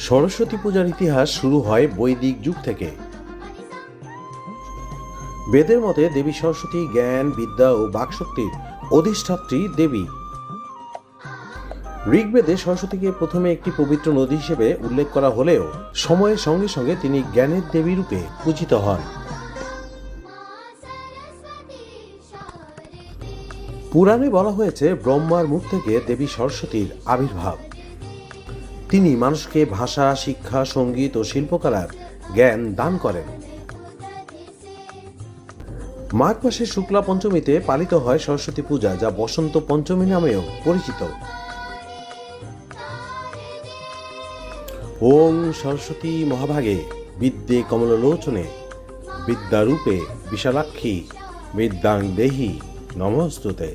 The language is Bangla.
সরস্বতী পূজার ইতিহাস শুরু হয় বৈদিক যুগ থেকে। বেদের মতে দেবী সরস্বতী জ্ঞান, বিদ্যা ও বাকশক্তির অধিষ্ঠাত্রী দেবী। ঋগ্বেদে সরস্বতীকে প্রথমে একটি পবিত্র নদী হিসেবে উল্লেখ করা হলেও সময়ের সঙ্গে সঙ্গে তিনি জ্ঞানের দেবী রূপে পূজিত হন। পুরাণে বলা হয়েছে ব্রহ্মার মুখ থেকে দেবী সরস্বতীর আবির্ভাব। তিনি মানুষকে ভাষা, শিক্ষা, সঙ্গীত ও শিল্পকলার জ্ঞান দান করেন। মাঘ মাসের শুক্লা পঞ্চমীতে পালিত হয় সরস্বতী পূজা, যা বসন্ত পঞ্চমী নামেও পরিচিত। ওং সরস্বতী মহাভাগে বিদ্যে কমললোচনে বিদ্যারূপে বিশালাক্ষী বিদ্যাং দেহি নমস্তুতে।